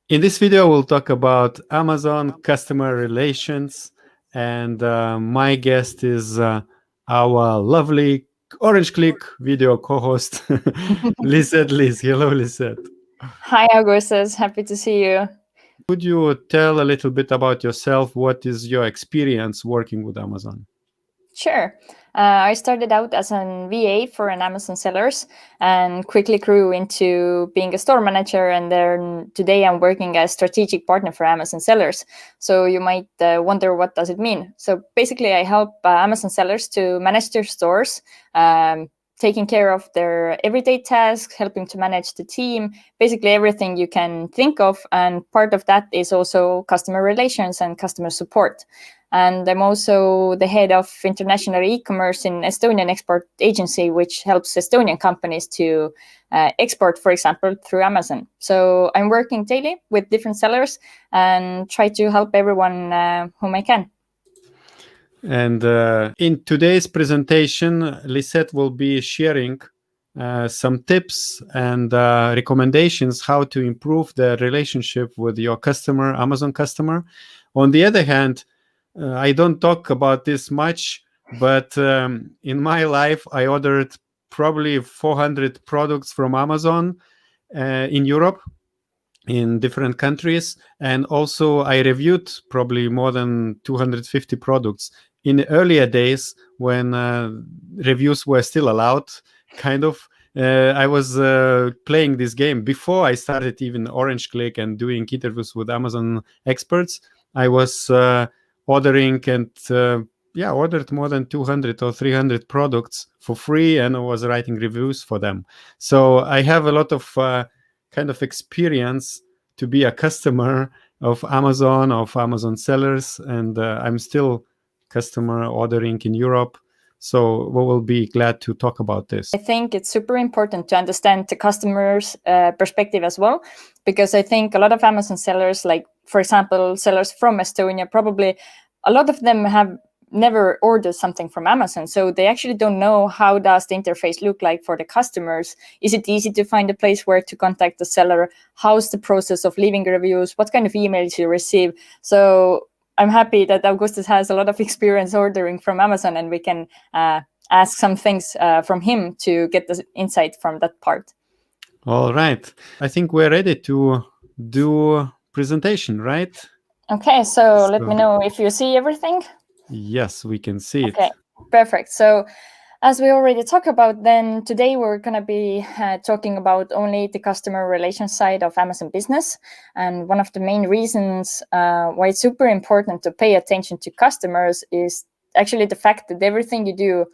In this video, we'll talk about Amazon customer relations, and my guest is our lovely Orange Klik video co-host, Lisett. Hello, Lisett. Hi, Augustas. Happy to see you. Could you tell a little bit about yourself? What is your experience working with Amazon? Sure. I started out as an VA for an Amazon sellers and quickly grew into being a store manager. And then today I'm working as strategic partner for Amazon sellers. So you might wonder, what does it mean? So basically, I help Amazon sellers to manage their stores, taking care of their everyday tasks, helping to manage the team, basically everything you can think of. And part of that is also customer relations and customer support. And I'm also the head of international e-commerce in Estonian export agency, which helps Estonian companies to export, for example, through Amazon. So I'm working daily with different sellers and try to help everyone whom I can. And in today's presentation, Lisett will be sharing some tips and recommendations how to improve the relationship with your customer, Amazon customer. On the other hand, I don't talk about this much, but in my life, I ordered probably 400 products from Amazon in Europe, in different countries. And also I reviewed probably more than 250 products in the earlier days when reviews were still allowed, kind of. I was playing this game before I started even Orange Klik and doing interviews with Amazon experts. I was ordering and ordered more than 200 or 300 products for free, and I was writing reviews for them. So I have a lot of kind of experience to be a customer of Amazon sellers, and I'm still customer ordering in Europe. So we will be glad to talk about this. I think it's super important to understand the customer's perspective as well, because I think a lot of Amazon sellers, like, for example, sellers from Estonia, probably a lot of them have never ordered something from Amazon. So they actually don't know how does the interface look like for the customers. Is it easy to find a place where to contact the seller? How's the process of leaving reviews? What kind of emails you receive? So I'm happy that Augustas has a lot of experience ordering from Amazon, and we can ask some things from him to get the insight from that part. All right. I think we're ready to do presentation, right? Okay, so let me know if you see everything. Yes, we can see it. Okay, perfect. So as we already talked about, then today we're going to be talking about only the customer relations side of Amazon business. And one of the main reasons why it's super important to pay attention to customers is actually the fact that everything you do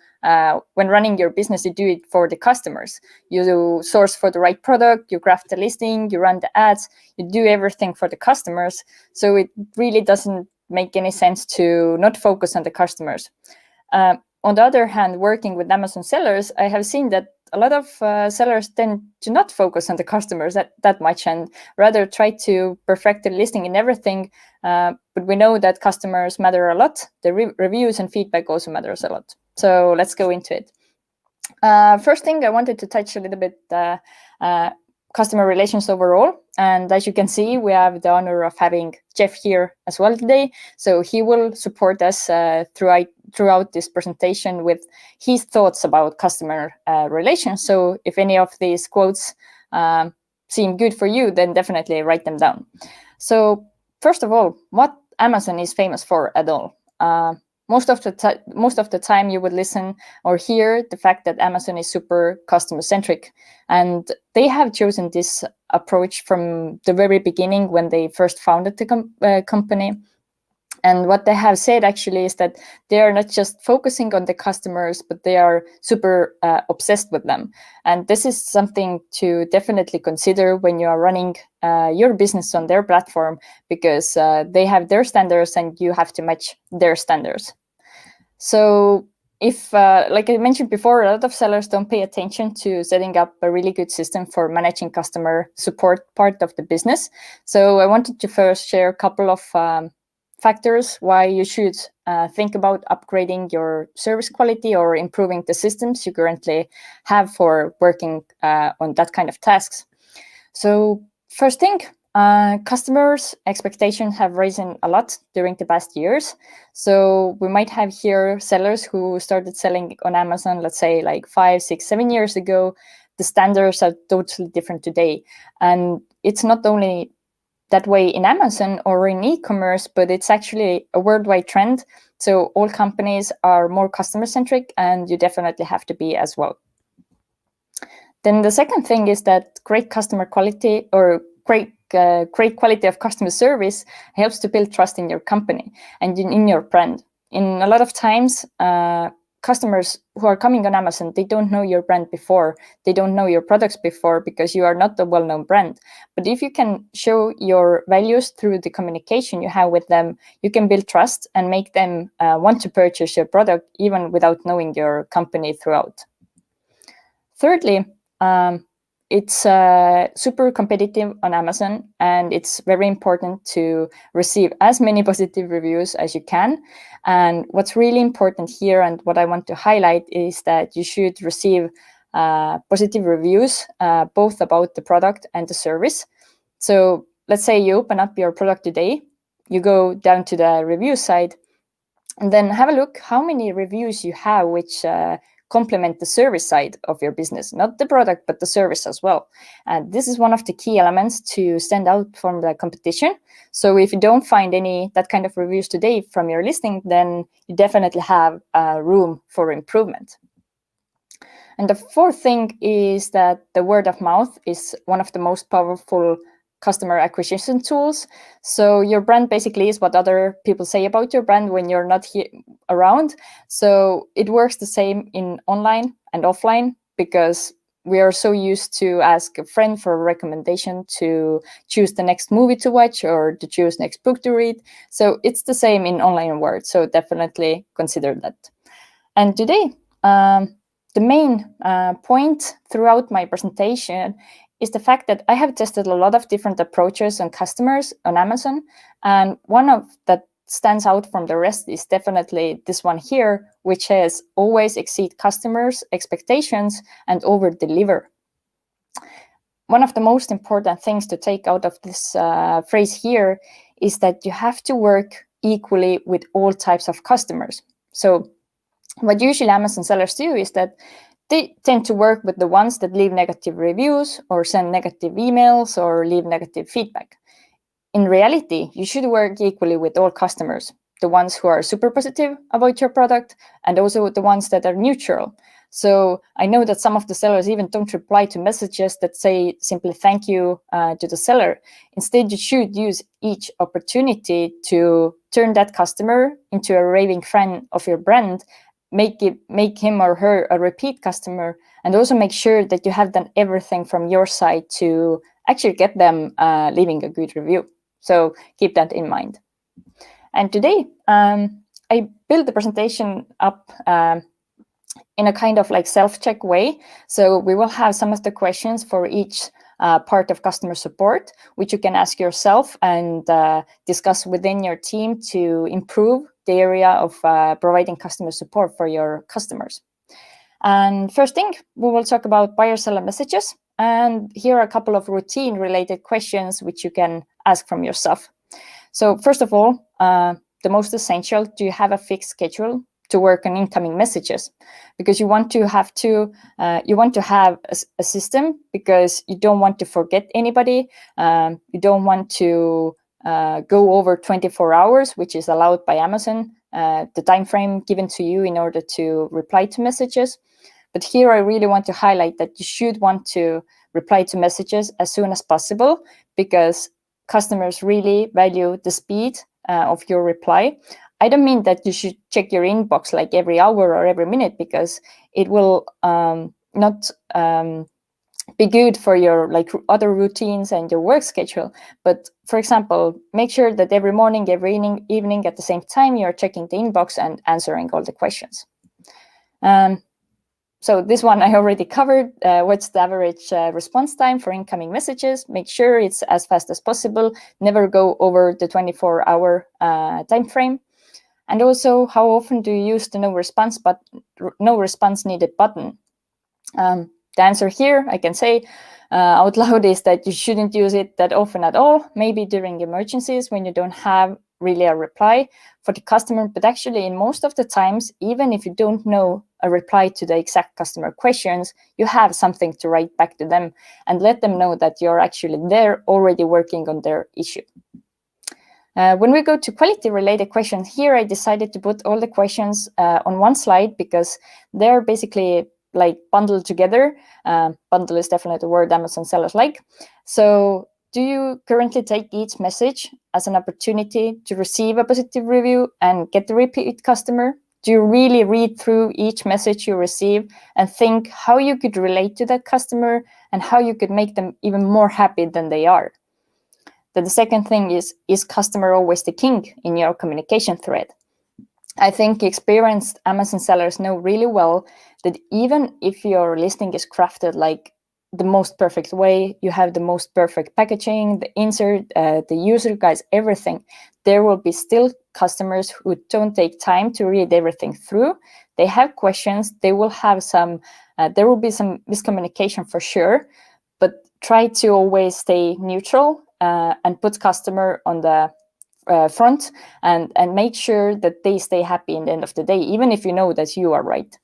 when running your business, you do it for the customers. You source for the right product, you craft the listing, you run the ads, you do everything for the customers. So it really doesn't make any sense to not focus on the customers. On the other hand, working with Amazon sellers, I have seen that a lot of sellers tend to not focus on the customers that much and rather try to perfect the listing and everything. But we know that customers matter a lot. The reviews and feedback also matters a lot. So let's go into it. First thing, I wanted to touch a little bit customer relations overall. And as you can see, we have the honor of having Jeff here as well today. So he will support us throughout this presentation with his thoughts about customer relations. So if any of these quotes seem good for you, then definitely write them down. So first of all, what Amazon is famous for at all? Most of the time you would listen or hear the fact that Amazon is super customer-centric. And they have chosen this approach from the very beginning when they first founded the company. And what they have said actually is that they are not just focusing on the customers, but they are super obsessed with them. And this is something to definitely consider when you are running your business on their platform, because they have their standards and you have to match their standards. So if, like I mentioned before, a lot of sellers don't pay attention to setting up a really good system for managing customer support part of the business. So I wanted to first share a couple of factors why you should think about upgrading your service quality or improving the systems you currently have for working on that kind of tasks. So first thing, Customers' expectations have risen a lot during the past years. So we might have here sellers who started selling on Amazon, let's say like 5, 6, 7 years ago. The standards are totally different today. And it's not only that way in Amazon or in e-commerce, but it's actually a worldwide trend. So all companies are more customer-centric, and you definitely have to be as well. Then the second thing is that great customer quality or great quality of customer service helps to build trust in your company and in your brand. In a lot of times, customers who are coming on Amazon, they don't know your brand before, they don't know your products before because you are not a well-known brand. But if you can show your values through the communication you have with them, you can build trust and make them want to purchase your product even without knowing your company throughout. Thirdly, it's super competitive on Amazon, and it's very important to receive as many positive reviews as you can. And what's really important here, and what I want to highlight, is that you should receive positive reviews, both about the product and the service. So let's say you open up your product today, you go down to the review side, and then have a look how many reviews you have which complement the service side of your business, not the product, but the service as well. And this is one of the key elements to stand out from the competition. So if you don't find any that kind of reviews today from your listing, then you definitely have room for improvement. And the fourth thing is that the word of mouth is one of the most powerful customer acquisition tools. So your brand basically is what other people say about your brand when you're not around. So it works the same in online and offline, because we are so used to ask a friend for a recommendation to choose the next movie to watch or to choose next book to read. So it's the same in online world. So definitely consider that. And today, the main point throughout my presentation is the fact that I have tested a lot of different approaches on customers on Amazon. And one of that stands out from the rest is definitely this one here, which has always exceed customers' expectations and over-deliver. One of the most important things to take out of this phrase here is that you have to work equally with all types of customers. So what usually Amazon sellers do is that they tend to work with the ones that leave negative reviews or send negative emails or leave negative feedback. In reality, you should work equally with all customers, the ones who are super positive about your product and also the ones that are neutral. So I know that some of the sellers even don't reply to messages that say simply thank you to the seller. Instead, you should use each opportunity to turn that customer into a raving fan of your brand, make him or her a repeat customer, and also make sure that you have done everything from your side to actually get them leaving a good review. So keep that in mind. And today, I built the presentation up in a kind of like self-check way. So we will have some of the questions for each part of customer support, which you can ask yourself and discuss within your team to improve the area of providing customer support for your customers. And first thing, we will talk about buyer-seller messages. And here are a couple of routine-related questions which you can ask from yourself. So first of all, the most essential, do you have a fixed schedule to work on incoming messages? Because you want to have a system, because you don't want to forget anybody. You don't want to go over 24 hours, which is allowed by Amazon, the time frame given to you in order to reply to messages. But here I really want to highlight that you should want to reply to messages as soon as possible, because customers really value the speed of your reply. I don't mean that you should check your inbox like every hour or every minute, because it will not be good for your like other routines and your work schedule. But for example, make sure that every morning, every evening at the same time, you're checking the inbox and answering all the questions. So this one I already covered. What's the average response time for incoming messages? Make sure it's as fast as possible. Never go over the 24-hour time frame. And also, how often do you use the no response needed button? the answer here, I can say out loud, is that you shouldn't use it that often at all, maybe during emergencies when you don't have really a reply for the customer. But actually, in most of the times, even if you don't know a reply to the exact customer questions, you have something to write back to them and let them know that you're actually there already working on their issue. When we go to quality-related questions, here I decided to put all the questions on one slide because they're basically like bundled together. Bundle is definitely the word Amazon sellers like. So do you currently take each message as an opportunity to receive a positive review and get the repeat customer? Do you really read through each message you receive and think how you could relate to that customer and how you could make them even more happy than they are? Then the second thing is customer always the king in your communication thread? I think experienced Amazon sellers know really well that even if your listing is crafted like the most perfect way, you have the most perfect packaging, the insert, the user guides, everything, there will be still customers who don't take time to read everything through. They have questions, they will have some, there will be some miscommunication for sure, but try to always stay neutral and put customer on the front and make sure that they stay happy in the end of the day, even if you know that you are right.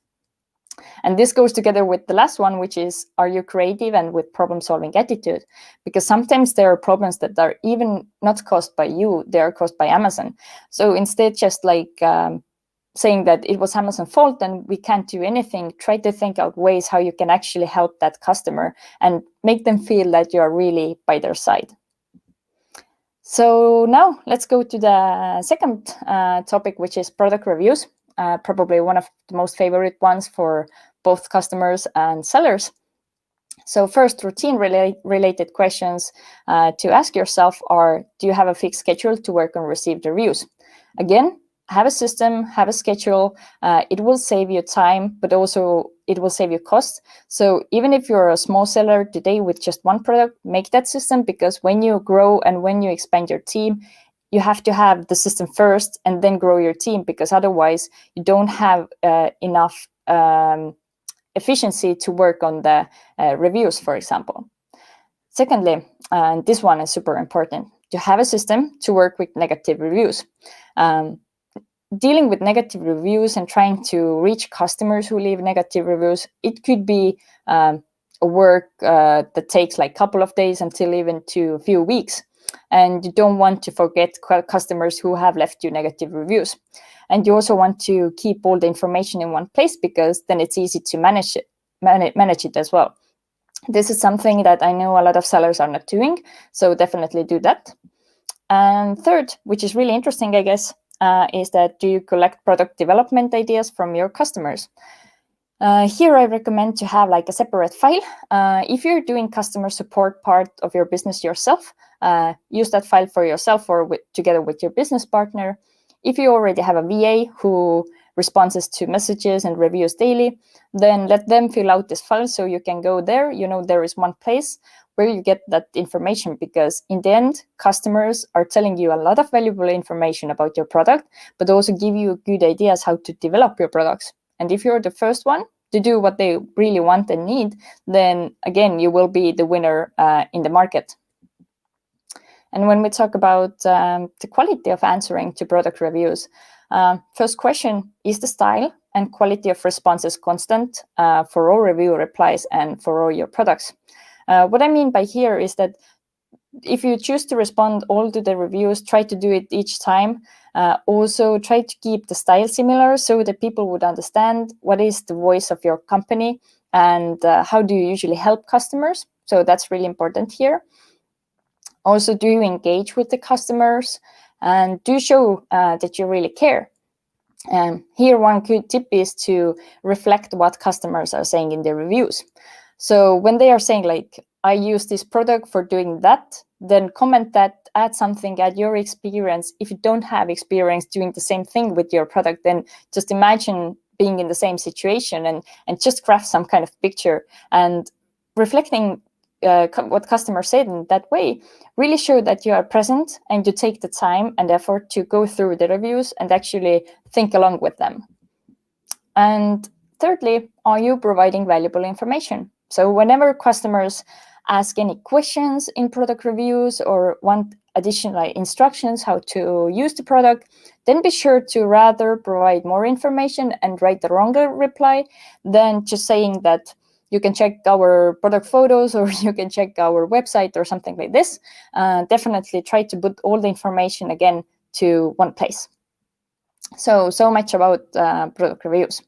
And this goes together with the last one, which is, are you creative and with problem-solving attitude? Because sometimes there are problems that are even not caused by you, they are caused by Amazon. So instead, just like saying that it was Amazon's fault and we can't do anything, try to think out ways how you can actually help that customer and make them feel that you are really by their side. So now let's go to the second topic, which is product reviews. Probably one of the most favorite ones for both customers and sellers. So first, routine-related questions to ask yourself are, do you have a fixed schedule to work on received reviews? Again, have a system, have a schedule. It will save you time, but also it will save you cost. So even if you're a small seller today with just one product, make that system, because when you grow and when you expand your team, you have to have the system first and then grow your team, because otherwise you don't have enough efficiency to work on the reviews, for example. Secondly, and this one is super important, to have a system to work with negative reviews. Dealing with negative reviews and trying to reach customers who leave negative reviews, it could be a work that takes like a couple of days until even to a few weeks. And you don't want to forget customers who have left you negative reviews. And you also want to keep all the information in one place, because then it's easy to manage it as well. This is something that I know a lot of sellers are not doing, so definitely do that. And third, which is really interesting, I guess, is that do you collect product development ideas from your customers? Here I recommend to have like a separate file. If you're doing customer support part of your business yourself, use that file for yourself or together with your business partner. If you already have a VA who responds to messages and reviews daily, then let them fill out this file so you can go there. You know, there is one place where you get that information, because in the end, customers are telling you a lot of valuable information about your product, but also give you good ideas how to develop your products. And if you're the first one to do what they really want and need, then again, you will be the winner in the market. And when we talk about the quality of answering to product reviews, first question, is the style and quality of responses constant for all review replies and for all your products? What I mean by here is that if you choose to respond all to the reviews, try to do it each time. Also, try to keep the style similar so that people would understand what is the voice of your company and how do you usually help customers. So that's really important here. Also, do you engage with the customers and do show that you really care? Here, one good tip is to reflect what customers are saying in their reviews. So when they are saying like, I use this product for doing that, then comment that, add something, add your experience. If you don't have experience doing the same thing with your product, then just imagine being in the same situation and just craft some kind of picture. And reflecting what customers said in that way really show that you are present and you take the time and effort to go through the reviews and actually think along with them. And thirdly, are you providing valuable information? So whenever customers ask any questions in product reviews or want additional instructions how to use the product, then be sure to rather provide more information and write the longer reply than just saying that you can check our product photos or you can check our website or something like this. Definitely try to put all the information again to one place. So much about product reviews.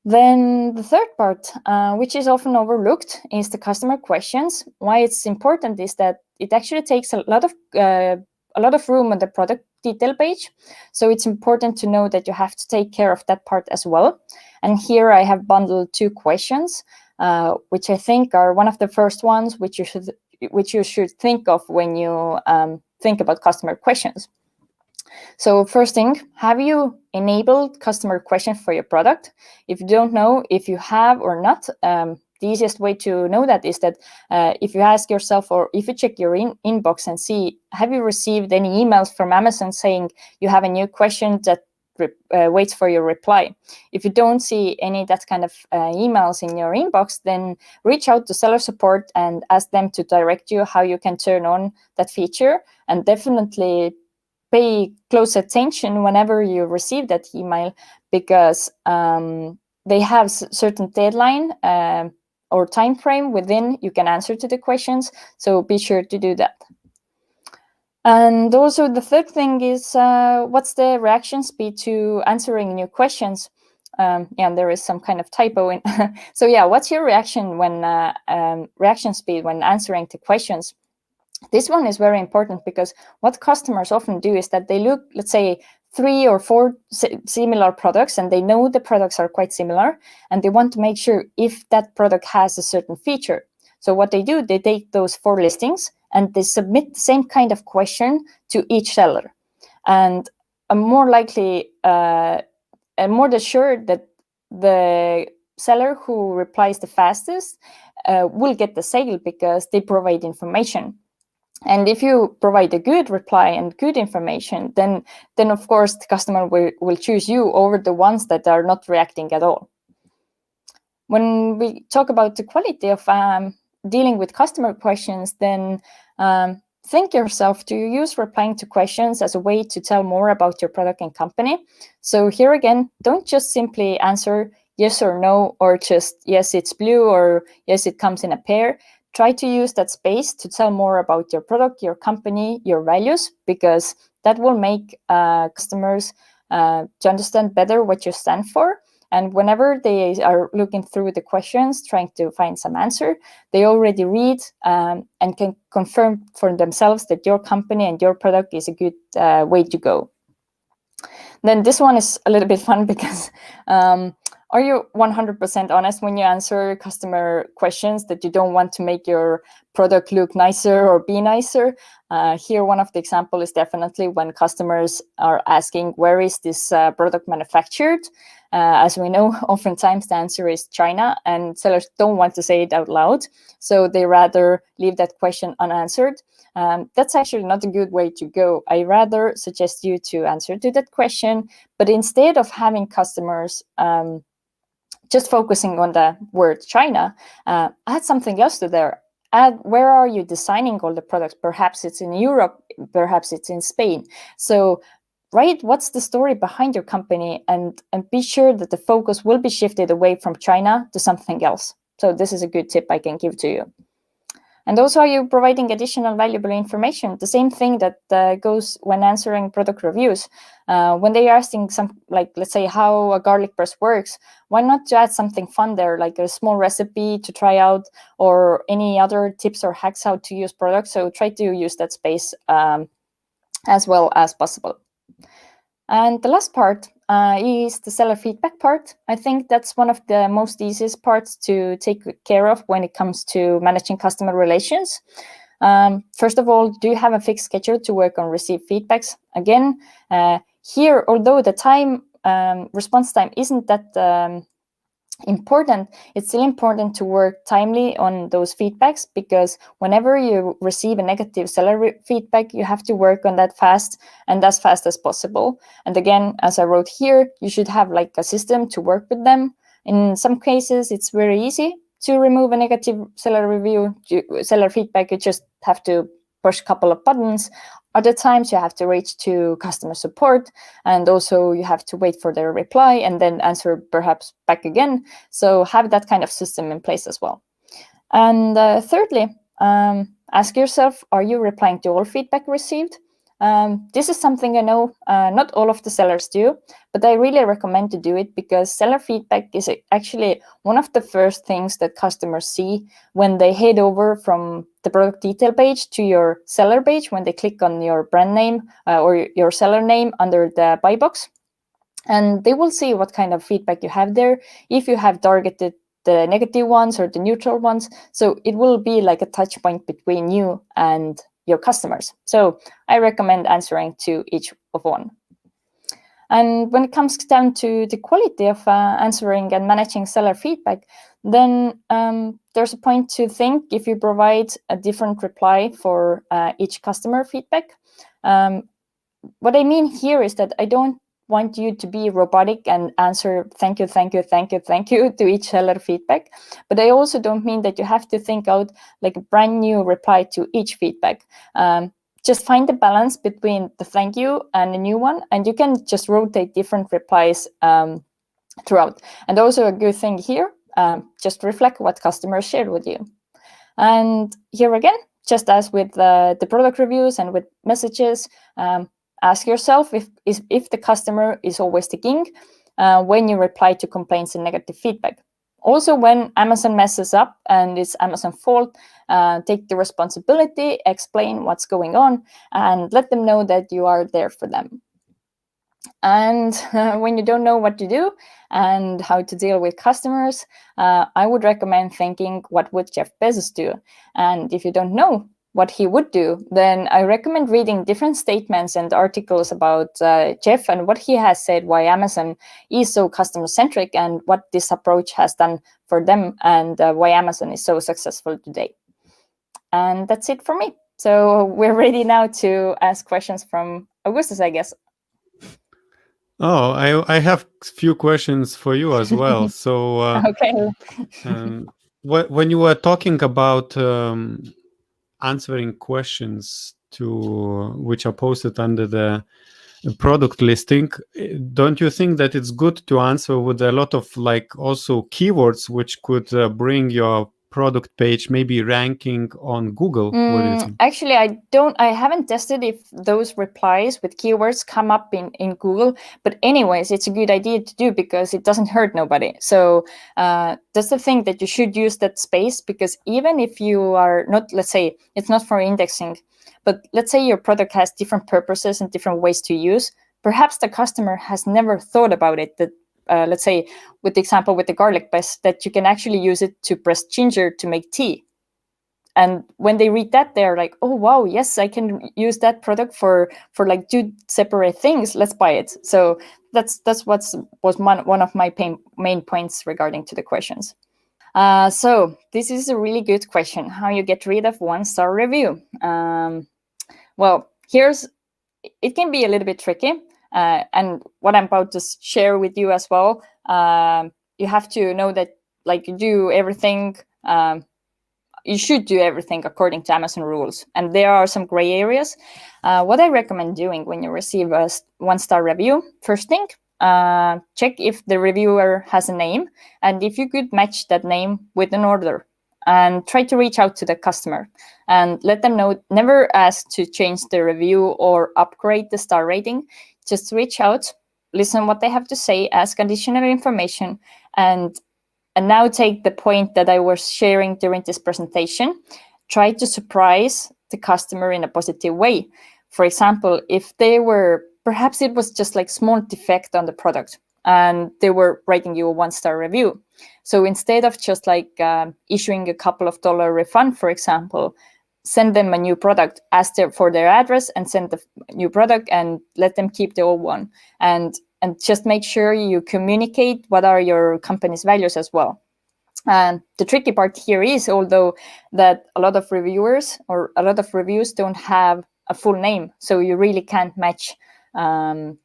Then the third part, which is often overlooked, is the customer questions. Why it's important is that it actually takes a lot of room on the product detail page. So it's important to know that you have to take care of that part as well. And here I have bundled 2 questions, which I think are one of the first ones which you should think of when you think about customer questions. So first thing, have you enabled customer questions for your product? If you don't know if you have or not, the easiest way to know that is that if you ask yourself or if you check your inbox and see, have you received any emails from Amazon saying you have a new question that waits for your reply? If you don't see any that kind of emails in your inbox, then reach out to seller support and ask them to direct you how you can turn on that feature, and definitely pay close attention whenever you receive that email, because they have certain deadline or time frame within you can answer to the questions. So be sure to do that. And also the third thing is what's the reaction speed to answering new questions? Yeah, there is some kind of typo in. So yeah, what's your reaction speed when answering to questions? This one is very important because what customers often do is that they look, let's say, 3 or 4 similar products, and they know the products are quite similar, and they want to make sure if that product has a certain feature. So what they do, they take those 4 listings and they submit the same kind of question to each seller. And I'm more likely and more assured that the seller who replies the fastest will get the sale because they provide information. And if you provide a good reply and good information, then of course the customer will choose you over the ones that are not reacting at all. When we talk about the quality of dealing with customer questions, then think yourself, do you use replying to questions as a way to tell more about your product and company? So here again, don't just simply answer yes or no, or just yes, it's blue, or yes, it comes in a pair. Try to use that space to tell more about your product, your company, your values, because that will make customers to understand better what you stand for. And whenever they are looking through the questions, trying to find some answer, they already read and can confirm for themselves that your company and your product is a good way to go. Then this one is a little bit fun because are you 100% honest when you answer customer questions that you don't want to make your product look nicer or be nicer? Here, one of the examples is definitely when customers are asking, where is this product manufactured? As we know, oftentimes the answer is China, and sellers don't want to say it out loud, so they rather leave that question unanswered. That's actually not a good way to go. I rather suggest you to answer to that question, but instead of having customers just focusing on the word China, add something else to there. Add, where are you designing all the products? Perhaps it's in Europe, perhaps it's in Spain. So write what's the story behind your company, and be sure that the focus will be shifted away from China to something else. So this is a good tip I can give to you. And also, are you providing additional valuable information? The same thing that goes when answering product reviews. When they are asking some, like, let's say, how a garlic press works, why not to add something fun there, like a small recipe to try out, or any other tips or hacks how to use products? So try to use that space as well as possible. And the last part is the seller feedback part. I think that's one of the most easiest parts to take care of when it comes to managing customer relations. First of all, do you have a fixed schedule to work on received feedbacks? Again, here, although the time response time isn't that important, it's still important to work timely on those feedbacks, because whenever you receive a negative seller feedback, you have to work on that fast and as fast as possible. And again, as I wrote here, you should have like a system to work with them. In some cases, it's very easy to remove a negative seller review, seller feedback, you just have to push a couple of buttons. Other times you have to reach to customer support, and also you have to wait for their reply and then answer perhaps back again. So have that kind of system in place as well. And thirdly, ask yourself, are you replying to all feedback received? This is something I know not all of the sellers do, but I really recommend to do it because seller feedback is actually one of the first things that customers see when they head over from the product detail page to your seller page, when they click on your brand name or your seller name under the buy box. And they will see what kind of feedback you have there, if you have targeted the negative ones or the neutral ones. So it will be like a touch point between you and your customers. So I recommend answering to each of one. And when it comes down to the quality of answering and managing seller feedback, then there's a point to think if you provide a different reply for each customer feedback. What I mean here is that I don't want you to be robotic and answer thank you, thank you, thank you, thank you to each seller feedback. But I also don't mean that you have to think out like a brand new reply to each feedback. Just find the balance between the thank you and a new one, and you can just rotate different replies throughout. And also a good thing here, just reflect what customers shared with you. And here again, just as with the product reviews and with messages, ask yourself if the customer is always the king when you reply to complaints and negative feedback. Also, when Amazon messes up and it's Amazon's fault, take the responsibility, explain what's going on, and let them know that you are there for them. And when you don't know what to do and how to deal with customers, I would recommend thinking, what would Jeff Bezos do? And if you don't know what he would do, then I recommend reading different statements and articles about Jeff and what he has said, why Amazon is so customer-centric and what this approach has done for them, and why Amazon is so successful today. And that's it for me. So we're ready now to ask questions from Augustus, I guess. Oh, I have a few questions for you as well. So okay. When you were talking about answering questions to which are posted under the product listing, don't you think that it's good to answer with a lot of like also keywords which could bring your product page maybe ranking on Google? What do you think? Actually, I haven't tested if those replies with keywords come up in Google, but anyways, it's a good idea to do because it doesn't hurt nobody. So that's the thing, that you should use that space, because even if you are not, let's say it's not for indexing, but let's say your product has different purposes and different ways to use, perhaps the customer has never thought about it, that let's say with the example with the garlic paste, that you can actually use it to press ginger to make tea. And when they read that, they're like, oh, wow, yes, I can use that product for like 2 separate things. Let's buy it. So that's was one of my main points regarding to the questions. So this is a really good question, how you get rid of 1-star review. Well, it can be a little bit tricky. And what I'm about to share with you as well, you have to know that like you do everything, you should do everything according to Amazon rules. And there are some gray areas. What I recommend doing when you receive a 1-star review, first thing, check if the reviewer has a name and if you could match that name with an order, and try to reach out to the customer and let them know. Never ask to change the review or upgrade the star rating. Just reach out, listen what they have to say, ask additional information, and now take the point that I was sharing during this presentation. Try to surprise the customer in a positive way. For example, if perhaps it was just like small defect on the product and they were writing you a 1-star review. So instead of just like issuing a couple of dollar refund, for example, send them a new product, ask for their address and send the new product, and let them keep the old one. And just make sure you communicate what are your company's values as well. And the tricky part here is, although that a lot of reviewers or a lot of reviews don't have a full name, so you really can't match the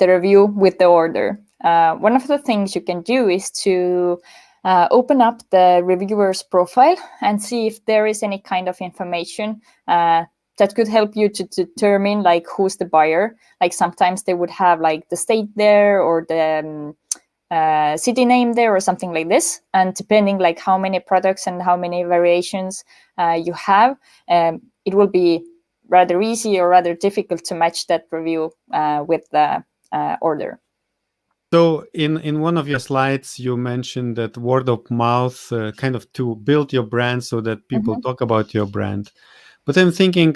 review with the order. One of the things you can do is to open up the reviewer's profile and see if there is any kind of information that could help you to determine like who's the buyer. Like sometimes they would have like the state there or the city name there or something like this. And depending like how many products and how many variations you have, it will be rather easy or rather difficult to match that review with the order. So in one of your slides, you mentioned that word of mouth, kind of to build your brand so that people talk about your brand. But I'm thinking,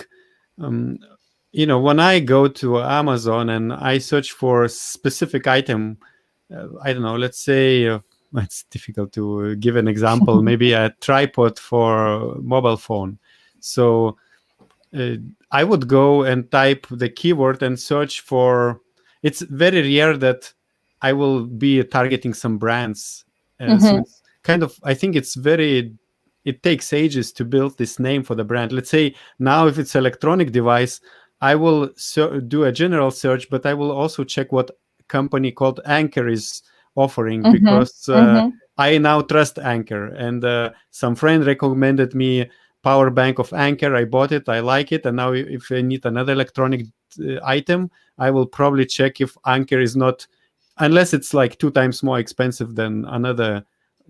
when I go to Amazon and I search for a specific item, I don't know, let's say, it's difficult to give an example, maybe a tripod for a mobile phone. So I would go and type the keyword and search for, it's very rare that I will be targeting some brands. So it's kind of, I think it takes ages to build this name for the brand. Let's say now if it's electronic device, I will do a general search, but I will also check what company called Anker is offering, because I now trust Anker. And some friend recommended me power bank of Anker. I bought it, I like it. And now if I need another electronic item, I will probably check if Anker is not, unless it's like 2 times more expensive than another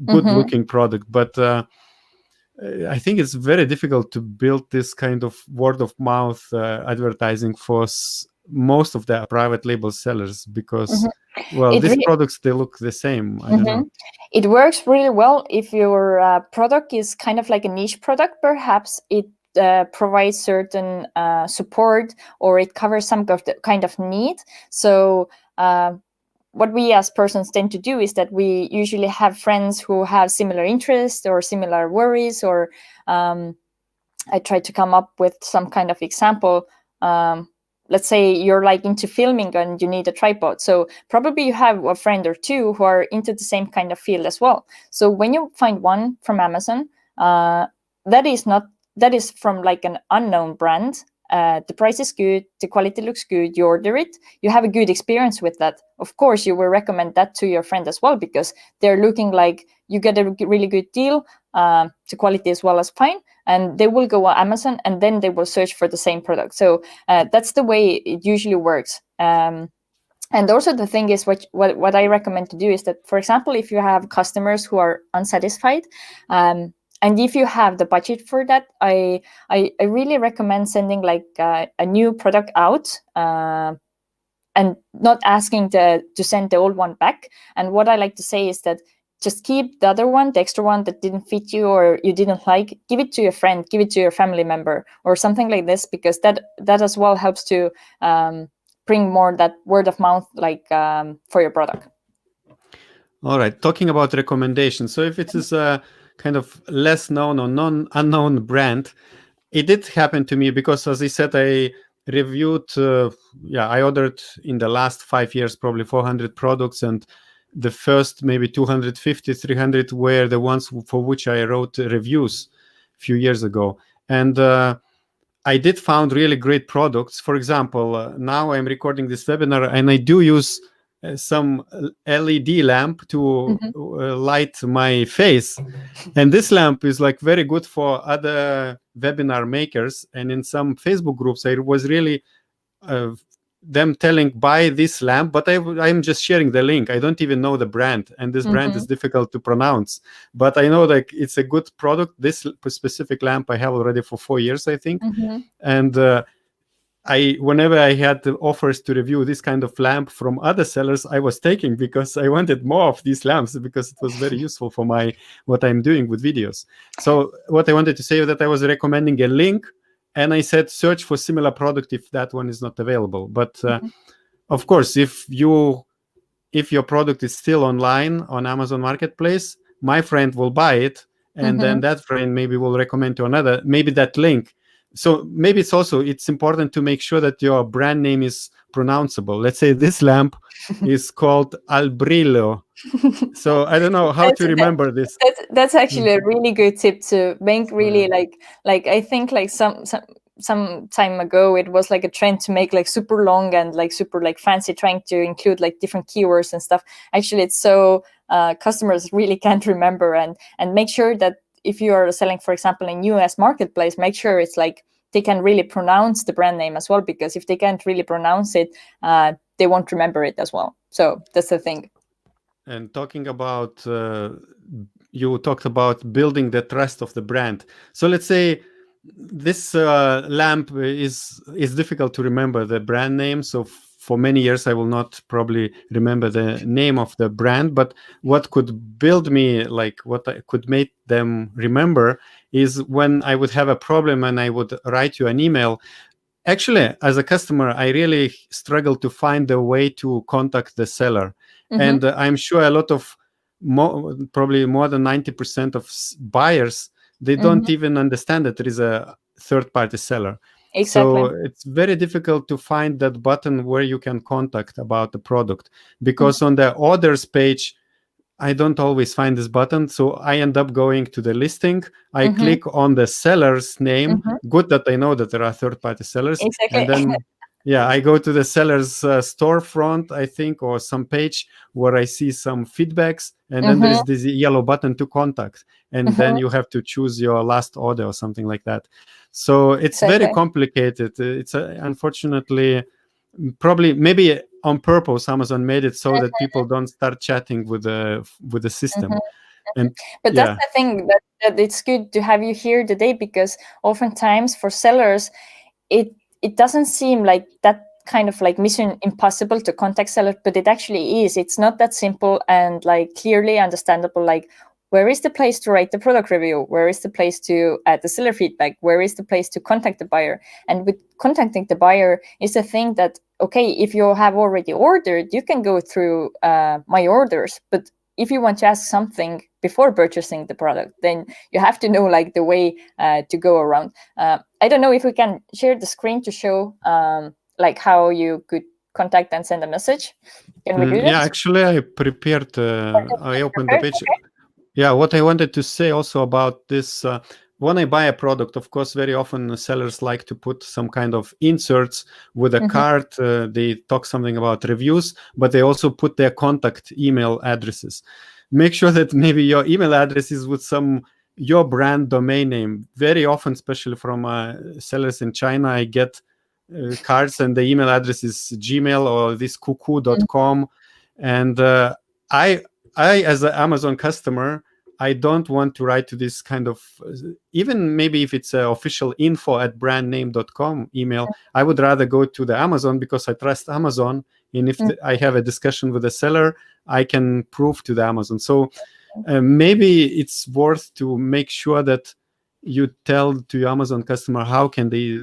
good looking product. But I think it's very difficult to build this kind of word of mouth advertising for most of the private label sellers, because these products, they look the same. I don't know. It works really well if your product is kind of like a niche product. Perhaps it provides certain support, or it covers some kind of need. So what we as persons tend to do is that we usually have friends who have similar interests or similar worries, or I try to come up with some kind of example. Let's say you're like into filming and you need a tripod. So probably you have a friend or two who are into the same kind of field as well. So when you find one from Amazon, that is from like an unknown brand. The price is good, the quality looks good, you order it, you have a good experience with that. Of course, you will recommend that to your friend as well, because they're looking like you get a really good deal, the quality as well as fine, and they will go on Amazon and then they will search for the same product. So that's the way it usually works. And also the thing is, what I recommend to do is that, for example, if you have customers who are unsatisfied, and if you have the budget for that, I really recommend sending like a new product out and not asking to send the old one back. And what I like to say is that just keep the other one, the extra one that didn't fit you or you didn't like, give it to your friend, give it to your family member or something like this, because that as well helps to bring more that word of mouth like for your product. All right, talking about recommendations. So if it is a kind of less known or unknown brand, it did happen to me, because as I said, I reviewed, I ordered in the last 5 years probably 400 products, and the first maybe 250, 300 were the ones for which I wrote reviews a few years ago. And I did found really great products. For example, now I'm recording this webinar and I do use some LED lamp to light my face. And this lamp is like very good for other webinar makers. And in some Facebook groups, I was really them telling buy this lamp, but I'm just sharing the link. I don't even know the brand, and this brand is difficult to pronounce, but I know that it's a good product. This specific lamp I have already for 4 years, I think. And whenever I had the offers to review this kind of lamp from other sellers, I was taking, because I wanted more of these lamps, because it was very useful for what I'm doing with videos. So what I wanted to say is that I was recommending a link, and I said search for similar product if that one is not available. But of course, if your product is still online on Amazon Marketplace, my friend will buy it, and then that friend maybe will recommend to another, maybe that link. So maybe it's important to make sure that your brand name is pronounceable. Let's say this lamp is called Albrillo. So I don't know how to remember this. That's actually a really good tip to make really like I think like some some time ago it was like a trend to make like super long and like super like fancy, trying to include like different keywords and stuff. Actually, it's so customers really can't remember, and make sure that if you are selling, for example, in US marketplace, make sure it's like they can really pronounce the brand name as well, because if they can't really pronounce it, they won't remember it as well. So that's the thing. And talking about, you talked about building the trust of the brand. So let's say this lamp is difficult to remember the brand name. So for many years, I will not probably remember the name of the brand. But what could build me, like what I could make them remember, is when I would have a problem and I would write you an email. Actually, as a customer, I really struggle to find a way to contact the seller. And I'm sure a lot of, probably more than 90% of buyers, they don't even understand that there is a third-party seller. Exactly. So it's very difficult to find that button where you can contact about the product, because on the orders page, I don't always find this button. So I end up going to the listing. I click on the seller's name. Good that I know that there are third-party sellers. Exactly. And then, yeah, I go to the seller's storefront, I think, or some page where I see some feedbacks. And then there is this yellow button to contact. And then you have to choose your last order or something like that. So it's very complicated. It's unfortunately, probably, maybe on purpose, Amazon made it so that people don't start chatting with the system. And but that's the thing, that it's good to have you here today, because oftentimes for sellers, it doesn't seem like that kind of like mission impossible to contact sellers, but it actually is. It's not that simple and like clearly understandable. Like, where is the place to write the product review? Where is the place to add the seller feedback? Where is the place to contact the buyer? And with contacting the buyer is the thing that, okay, if you have already ordered, you can go through my orders. But if you want to ask something before purchasing the product, then you have to know like the way to go around. I don't know if we can share the screen to show like how you could contact and send a message. Can we do that? Yeah, actually, I prepared, I opened the page. Okay. Yeah, what I wanted to say also about this, when I buy a product, of course, very often sellers like to put some kind of inserts with a card. They talk something about reviews, but they also put their contact email addresses. Make sure that maybe your email address is with your brand domain name. Very often, especially from sellers in China, I get cards and the email address is Gmail or this cuckoo.com. And I, as an Amazon customer, I don't want to write to this kind of, even maybe if it's official info@brandname.com email, I would rather go to the Amazon, because I trust Amazon. And if I have a discussion with the seller, I can prove to the Amazon. So maybe it's worth to make sure that you tell to your Amazon customer how can they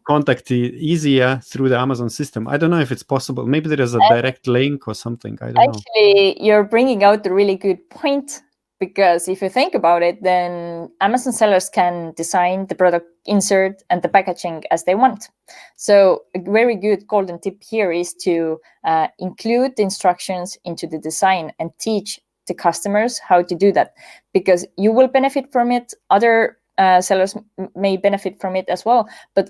contact easier through the Amazon system. I don't know if it's possible. Maybe there is a direct link or something. I don't know. Actually, you're bringing out a really good point, because if you think about it, then Amazon sellers can design the product insert and the packaging as they want. So a very good golden tip here is to include the instructions into the design and teach the customers how to do that, because you will benefit from it. Other sellers may benefit from it as well. But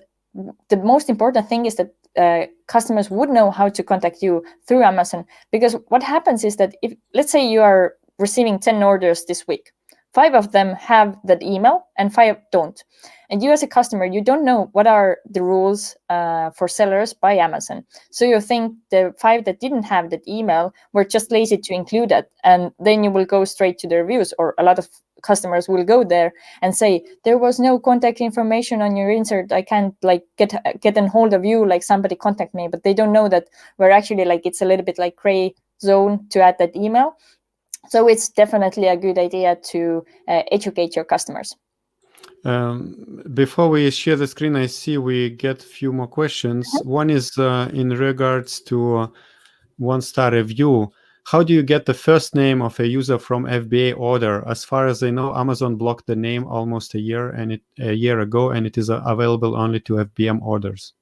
the most important thing is that customers would know how to contact you through Amazon. Because what happens is that if, let's say you are receiving 10 orders this week, 5 of them have that email and 5 don't. And you as a customer, you don't know what are the rules for sellers by Amazon. So you think the 5 that didn't have that email were just lazy to include that. And then you will go straight to the reviews, or a lot of customers will go there and say, there was no contact information on your insert. I can't like get in hold of you, like somebody contact me. But they don't know that we're actually like, it's a little bit like gray zone to add that email. So it's definitely a good idea to educate your customers. Before we share the screen, I see we get a few more questions. One is in regards to one-star review. How do you get the first name of a user from FBA order? As far as I know, Amazon blocked the name almost a year ago, and it is available only to FBM orders.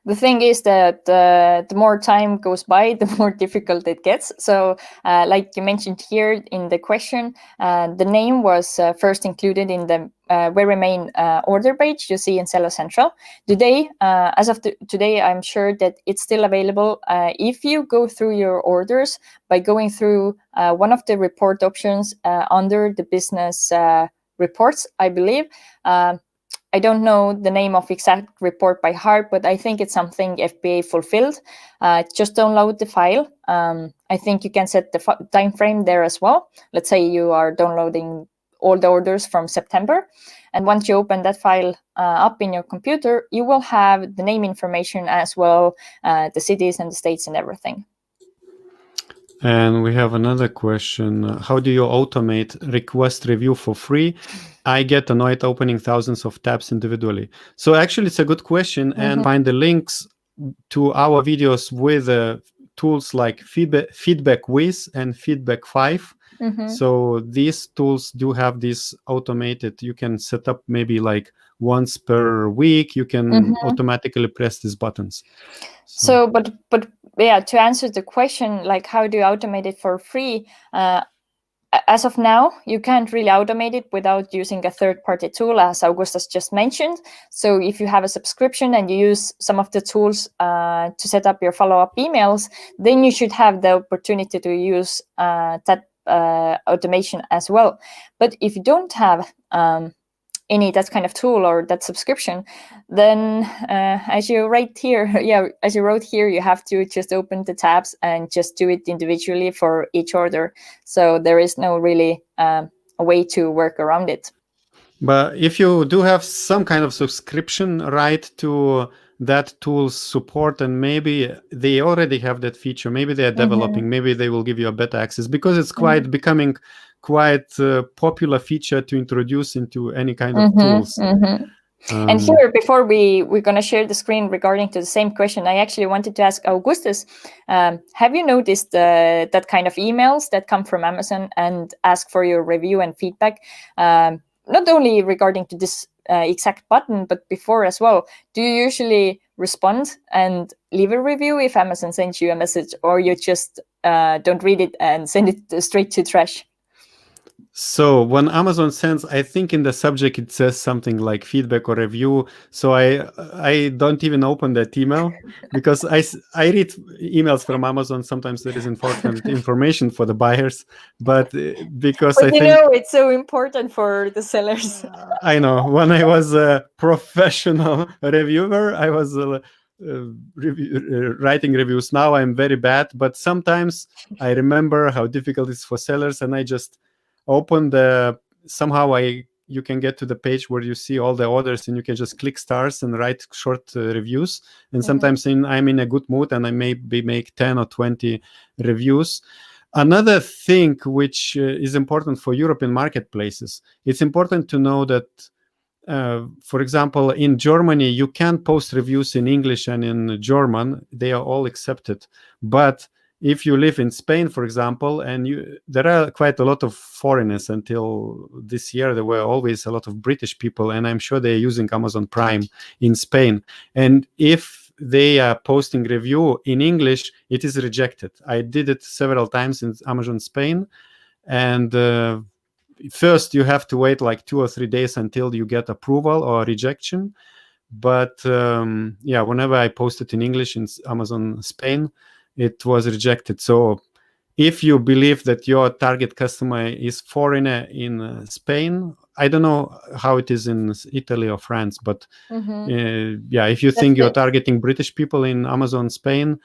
The thing is that the more time goes by, the more difficult it gets. So like you mentioned here in the question, the name was first included in the very main order page you see in Seller Central. Today, as of today, I'm sure that it's still available. If you go through your orders by going through one of the report options under the business reports, I believe. I don't know the name of exact report by heart, but I think it's something FBA fulfilled. Just download the file. I think you can set the time frame there as well. Let's say you are downloading all the orders from September. And once you open that file up in your computer, you will have the name information as well, the cities and the states and everything. And we have another question. How do you automate request review for free? I get annoyed opening thousands of tabs individually. So actually, it's a good question. And find the links to our videos with tools like Feedback With and Feedback 5. So these tools do have this automated. You can set up maybe like once per week. You can automatically press these buttons. So, but yeah, to answer the question, like how do you automate it for free? As of now, you can't really automate it without using a third-party tool, as Augustas just mentioned. So if you have a subscription and you use some of the tools to set up your follow-up emails, then you should have the opportunity to use that automation as well. But if you don't have any that kind of tool or that subscription, then as you wrote here, you have to just open the tabs and just do it individually for each order. So there is no really a way to work around it. But if you do have some kind of subscription right to that tool's support, and maybe they already have that feature, maybe they're developing, maybe they will give you a better access, because it's quite becoming quite popular feature to introduce into any kind of tools. And here, before we're going to share the screen regarding to the same question, I actually wanted to ask Augustas, have you noticed that kind of emails that come from Amazon and ask for your review and feedback, not only regarding to this exact button, but before as well? Do you usually respond and leave a review if Amazon sends you a message, or you just don't read it and send it straight to trash? So when Amazon sends, I think in the subject it says something like feedback or review. So I don't even open that email, because I read emails from Amazon. Sometimes there is important information for the buyers, but because I think it's so important for the sellers. I know, when I was a professional reviewer, I was writing reviews. Now I'm very bad, but sometimes I remember how difficult it is for sellers, and I just open somehow you can get to the page where you see all the orders, and you can just click stars and write short reviews. And sometimes I'm in a good mood and I maybe make 10 or 20 reviews. Another thing which is important for European marketplaces, it's important to know that, for example, in Germany, you can post reviews in English and in German. They are all accepted. But if you live in Spain, for example, and there are quite a lot of foreigners. Until this year, there were always a lot of British people, and I'm sure they're using Amazon Prime in Spain. And if they are posting review in English, it is rejected. I did it several times in Amazon Spain. And first, you have to wait like 2 or 3 days until you get approval or rejection. But whenever I posted in English in Amazon Spain, it was rejected. So if you believe that your target customer is foreigner in Spain, I don't know how it is in Italy or France, but if you think you're targeting British people in Amazon Spain,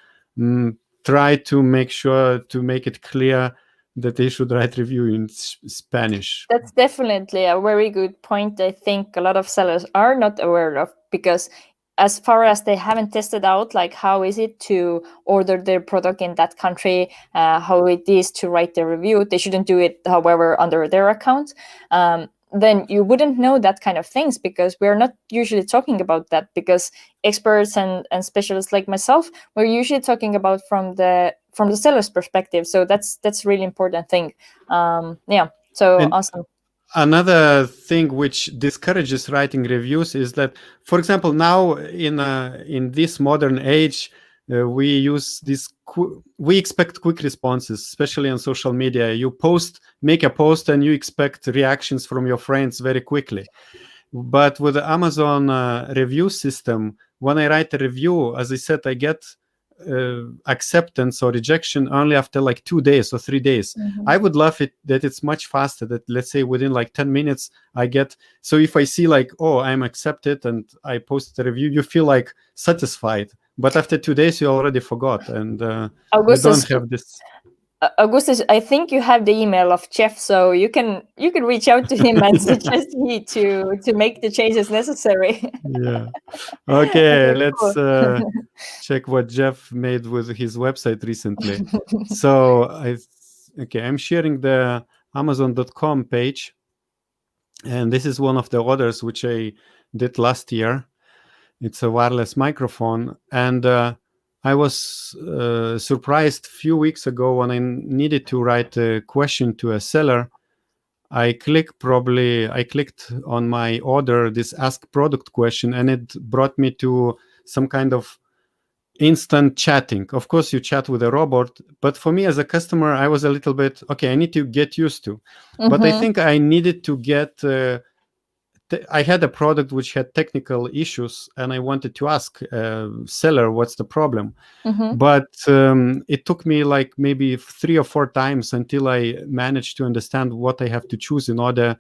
try to make sure to make it clear that they should write review in Spanish. That's definitely a very good point. I think a lot of sellers are not aware of, because as far as they haven't tested out, like how is it to order their product in that country, how it is to write the review. They shouldn't do it, however, under their account. Then you wouldn't know that kind of things, because we're not usually talking about that, because experts and specialists like myself, we're usually talking about from the seller's perspective. So that's really important thing. So awesome. another thing which discourages writing reviews is that, for example, now in this modern age, we use we expect quick responses, especially on social media. You make a post, and you expect reactions from your friends very quickly. But with the Amazon review system, when I write a review, as I said, I get acceptance or rejection only after like 2 days or 3 days. I would love it that it's much faster, that let's say within like 10 minutes I get. So if I see like, oh, I'm accepted and I posted a review, you feel like satisfied. But after 2 days, you already forgot, and you don't have this. Augustus, I think you have the email of Jeff, so you can reach out to him and suggest me to make the changes necessary. Yeah. Okay, let's check what Jeff made with his website recently. So I'm sharing the Amazon.com page, and this is one of the orders which I did last year. It's a wireless microphone, and I was surprised a few weeks ago when I needed to write a question to a seller. I clicked on my order, this ask product question, and it brought me to some kind of instant chatting. Of course, you chat with a robot, but for me as a customer, I was a little bit, okay, I need to get used to. But I think I needed to get... I had a product which had technical issues, and I wanted to ask seller what's the problem. But it took me like maybe 3 or 4 times until I managed to understand what I have to choose in order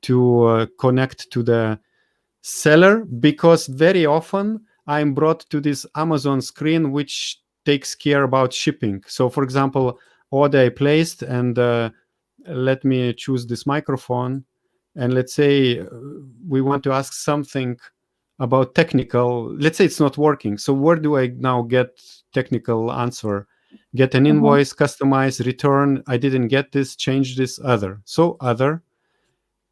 to connect to the seller, because very often I'm brought to this Amazon screen which takes care about shipping. So for example, order I placed, and let me choose this microphone, and let's say we want to ask something about technical. Let's say it's not working. So where do I now get technical answer? Get an invoice, customize, return. I didn't get this, change this, other. So other.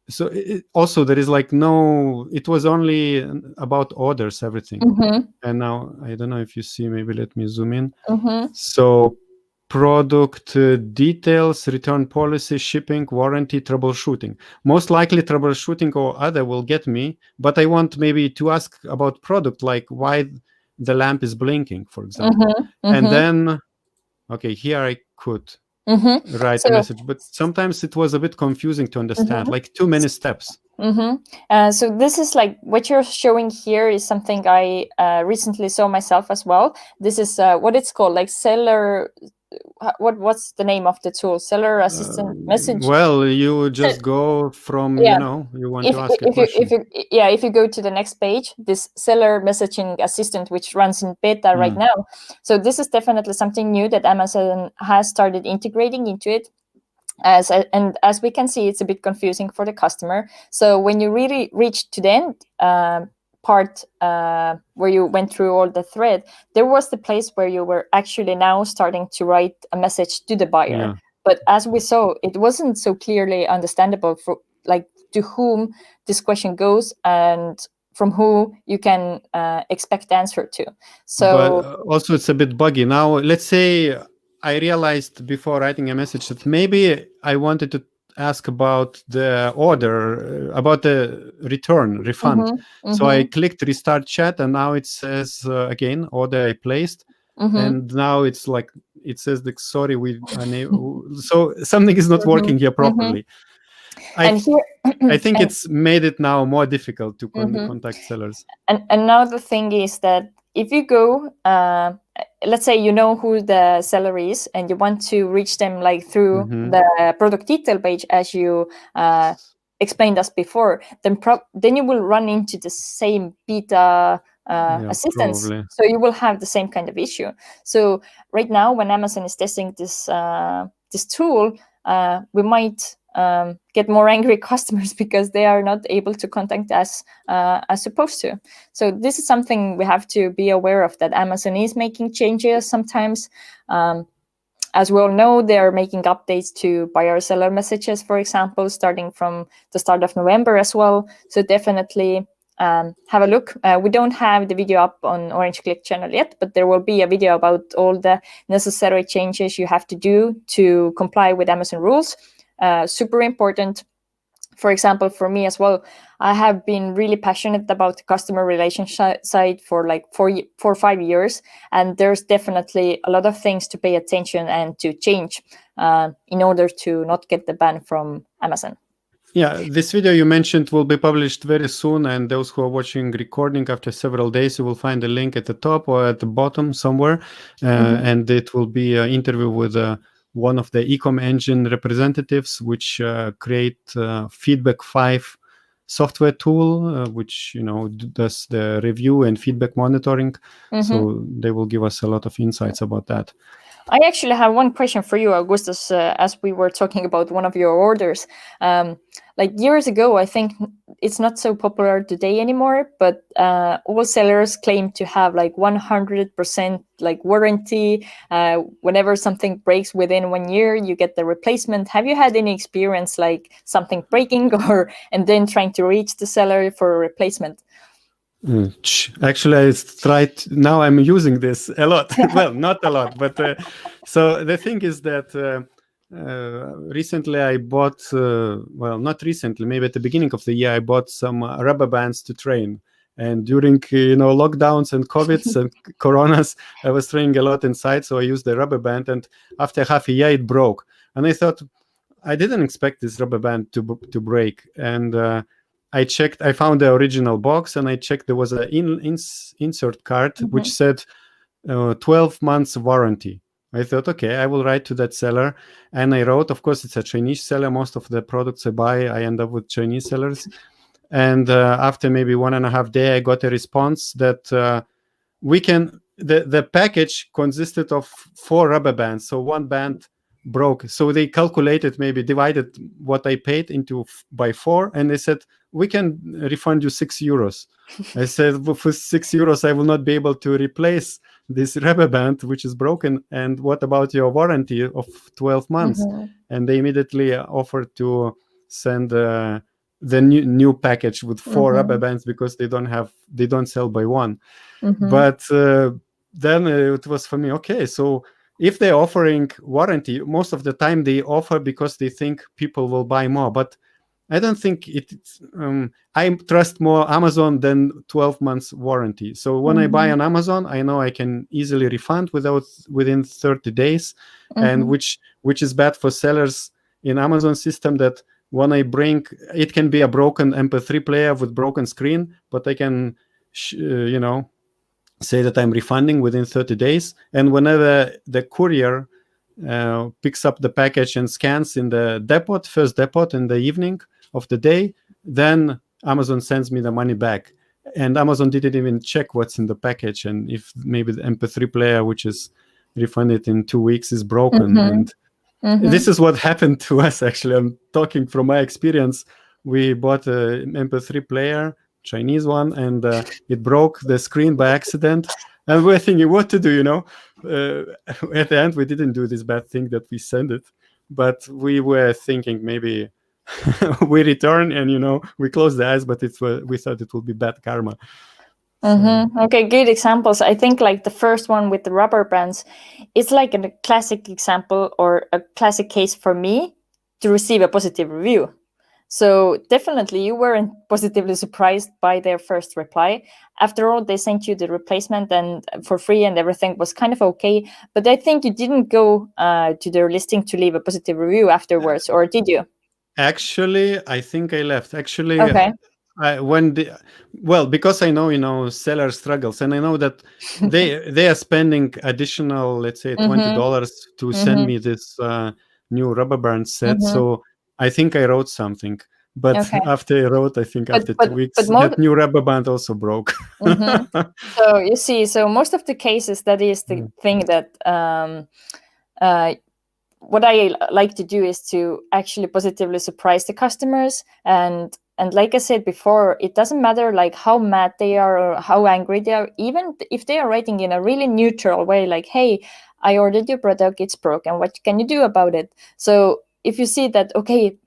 So also there is like it was only about orders, everything. And now, I don't know if you see, maybe let me zoom in. So product details, return policy, shipping, warranty, troubleshooting. Most likely troubleshooting or other will get me, but I want maybe to ask about product, like why the lamp is blinking, for example. And then, okay, here I could write a message, but sometimes it was a bit confusing to understand, like too many steps. So this is like what you're showing here is something I recently saw myself as well. This is what it's called, like seller. What's the name of the tool? Seller assistant message. Well, you just go from, you want to ask a question. If you go to the next page, this seller messaging assistant, which runs in beta right now. So this is definitely something new that Amazon has started integrating into it. And as we can see, it's a bit confusing for the customer. So when you really reach to the end part where you went through all the thread, there was the place where you were actually now starting to write a message to the buyer. But as we saw, it wasn't so clearly understandable for like to whom this question goes and from who you can expect the answer to. So but also it's a bit buggy. Now, let's say I realized before writing a message that maybe I wanted to ask about the order, about the refund. So I clicked restart chat, and now it says again, order I placed. And now it's like, it says like, sorry, we unable. So something is not working here properly. I think it's made it now more difficult to contact sellers. And now the thing is that if you go, let's say you know who the seller is and you want to reach them like through the product detail page, as you explained us before, then you will run into the same beta assistance. Probably. So you will have the same kind of issue. So right now, when Amazon is testing this this tool, we might get more angry customers because they are not able to contact us as supposed to. So this is something we have to be aware of, that Amazon is making changes sometimes. As we all know, they are making updates to buyer seller messages, for example, starting from the start of November as well. So definitely have a look. We don't have the video up on Orange Klik channel yet, but there will be a video about all the necessary changes you have to do to comply with Amazon rules. Super important For example, for me as well, I have been really passionate about the customer relationship side for like 4 or 5 years, and there's definitely a lot of things to pay attention and to change in order to not get the ban from Amazon. Yeah, this video you mentioned will be published very soon, and those who are watching recording after several days, you will find a link at the top or at the bottom somewhere, and it will be an interview with one of the ecom engine representatives, which create Feedback 5 software tool, which does the review and feedback monitoring. So they will give us a lot of insights about that. I actually have one question for you, Augustus, as we were talking about one of your orders. Like years ago, I think it's not so popular today anymore, but all sellers claim to have like 100% like warranty. Whenever something breaks within 1 year, you get the replacement. Have you had any experience like something breaking and then trying to reach the seller for a replacement? Actually, I tried. Now I'm using this a lot. Well, not a lot, but so the thing is that recently I bought. Well, not recently. Maybe at the beginning of the year, I bought some rubber bands to train. And during lockdowns and COVIDs and coronas, I was training a lot inside, so I used the rubber band. And after half a year, it broke. And I thought, I didn't expect this rubber band to break. And I checked, I found the original box, and I checked there was an insert card which said 12 months warranty. I thought, okay, I will write to that seller. And I wrote, of course, it's a Chinese seller. Most of the products I buy, I end up with Chinese sellers. And after maybe 1.5 days, I got a response that the package consisted of 4 rubber bands. So one band broke. So they calculated, maybe divided what I paid by 4, and they said, we can refund you 6 euros. I said, well, for 6 euros, I will not be able to replace this rubber band, which is broken. And what about your warranty of 12 months? And they immediately offered to send the new package with 4 rubber bands, because they don't sell by one. But then it was for me, okay, so if they're offering warranty, most of the time they offer because they think people will buy more. But I don't think I trust more Amazon than 12 months warranty. So when I buy on Amazon, I know I can easily refund within 30 days, and which is bad for sellers in Amazon system, that when I bring, it can be a broken MP3 player with broken screen, but I can, say that I'm refunding within 30 days. And whenever the courier picks up the package and scans in the first depot in the evening of the day, then Amazon sends me the money back. And Amazon didn't even check what's in the package, and if maybe the MP3 player, which is refunded in 2 weeks, is broken. And this is what happened to us, actually. I'm talking from my experience. We bought an MP3 player, Chinese one, and it broke the screen by accident. And we're thinking what to do, At the end, we didn't do this bad thing that we send it, but we were thinking maybe we return and, we close the eyes, but we thought it would be bad karma. Okay, good examples. I think like the first one with the rubber bands, it's like a classic example or a classic case for me to receive a positive review. So definitely you weren't positively surprised by their first reply. After all, they sent you the replacement and for free, and everything was kind of okay. But I think you didn't go to their listing to leave a positive review afterwards, or did you? Actually, I think I left. Actually, okay. Because I know, seller struggles, and I know that they are spending additional, let's say, $20 to send me this new rubber band set. So I think I wrote something, but after I wrote, I think after 2 weeks, that new rubber band also broke. So you see, most of the cases, that is the thing that what I like to do is to actually positively surprise the customers. And like I said before, it doesn't matter like how mad they are or how angry they are, even if they are writing in a really neutral way, like, hey, I ordered your product, it's broken, what can you do about it? So if you see that, okay,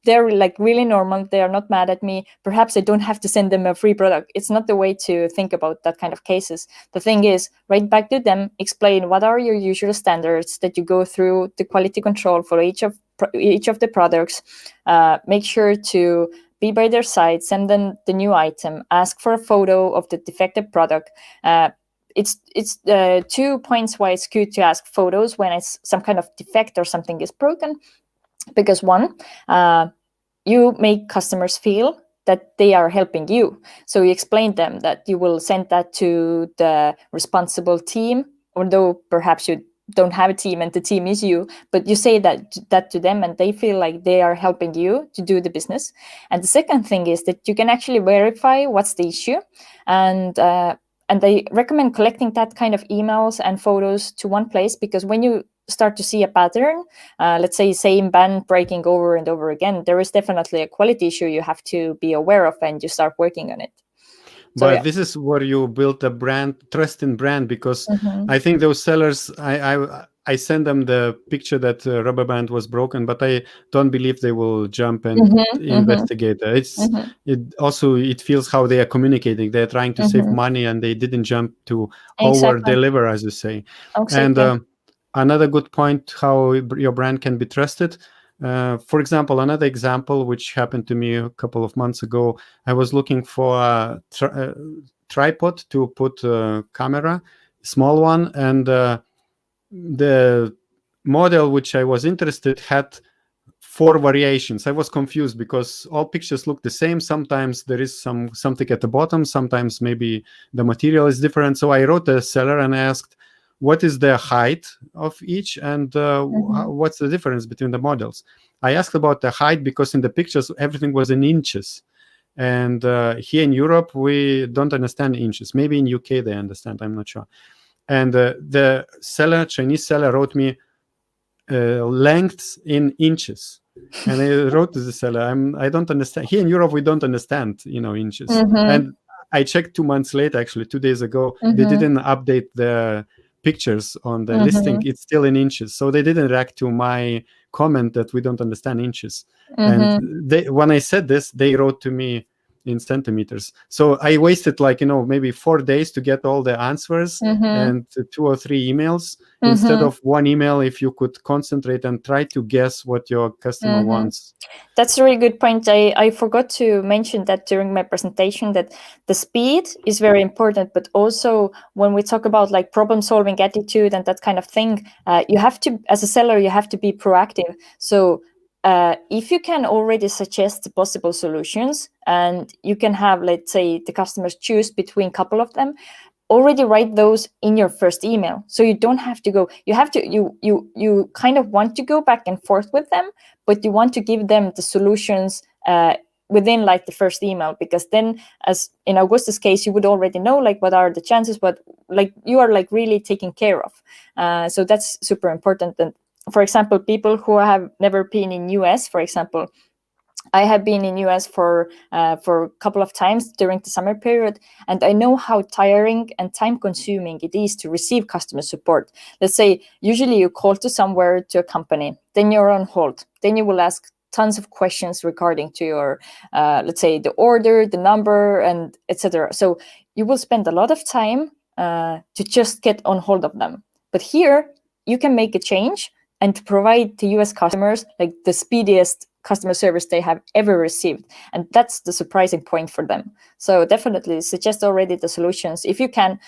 they're like really normal, they are not mad at me, perhaps I don't have to send them a free product. It's not the way to think about that kind of cases. The thing is, write back to them, explain what are your usual standards that you go through, the quality control for each of each of the products, make sure to be by their side, send them the new item, ask for a photo of the defective product. It's 2 points why it's good to ask photos when it's some kind of defect or something is broken, because one, you make customers feel that they are helping you. So you explain them that you will send that to the responsible team, although perhaps you don't have a team and the team is you, but you say that to them and they feel like they are helping you to do the business. And the second thing is that you can actually verify what's the issue, and they recommend collecting that kind of emails and photos to one place, because when you start to see a pattern, let's say same band breaking over and over again, there is definitely a quality issue you have to be aware of, and you start working on it. So, but this is where you build a brand, trust in brand, because I think those sellers, I send them the picture that rubber band was broken, but I don't believe they will jump and investigate. It feels how they are communicating. They're trying to save money, and they didn't jump to over deliver, as you say. Exactly. And another good point, how your brand can be trusted. For example, another example which happened to me a couple of months ago, I was looking for a tripod to put a camera, small one, and the model which I was interested had 4 variations. I was confused because all pictures look the same. Sometimes there is something at the bottom. Sometimes maybe the material is different. So I wrote the seller and asked, what is the height of each, and what's the difference between the models? I asked about the height because in the pictures everything was in inches, and here in Europe we don't understand inches. Maybe in UK they understand, I'm not sure. And the Chinese seller wrote me lengths in inches, and I wrote to the seller, I don't understand. Here in Europe we don't understand, inches. And I checked 2 months later, actually 2 days ago, they didn't update the pictures on the listing. It's still in inches, so they didn't react to my comment that we don't understand inches. And when I said this, they wrote to me in centimeters. So I wasted maybe 4 days to get all the answers and 2 or 3 emails instead of one email. If you could concentrate and try to guess what your customer wants. That's a really good point. I forgot to mention that during my presentation, that the speed is very important, but also when we talk about problem solving attitude and that kind of thing, you have to, as a seller, you have to be proactive. So if you can already suggest possible solutions, and you can have, let's say, the customers choose between a couple of them, already write those in your first email. So you don't have to go, you kind of want to go back and forth with them, but you want to give them the solutions within the first email, because then, as in Augustas' case, you would already know what are the chances, but you are really taken care of. So that's super important. And for example, people who have never been in US, for example, I have been in US for a couple of times during the summer period, and I know how tiring and time-consuming it is to receive customer support. Let's say, usually you call to a company, then you're on hold, then you will ask tons of questions regarding to your, let's say, the order, the number, and etc. So you will spend a lot of time to just get on hold of them. But here, you can make a change and provide to US customers the speediest customer service they have ever received. And that's the surprising point for them. So definitely suggest already the solutions if you can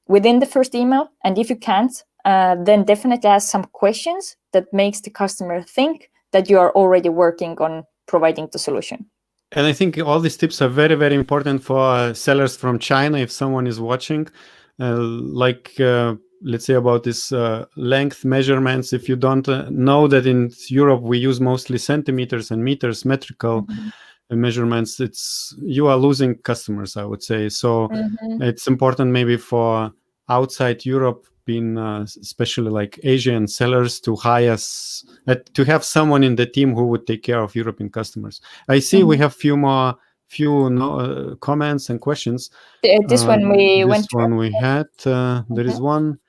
within the first email. And if you can't, then definitely ask some questions that makes the customer think that you are already working on providing the solution. And I think all these tips are very, very important for sellers from China. If someone is watching, let's say about this length measurements, if you don't know that in Europe we use mostly centimeters and meters, metrical measurements, you are losing customers, I would say. So it's important maybe for outside Europe, being especially Asian sellers, to hire to have someone in the team who would take care of European customers. I see we have few comments and questions. This one we had. There is one.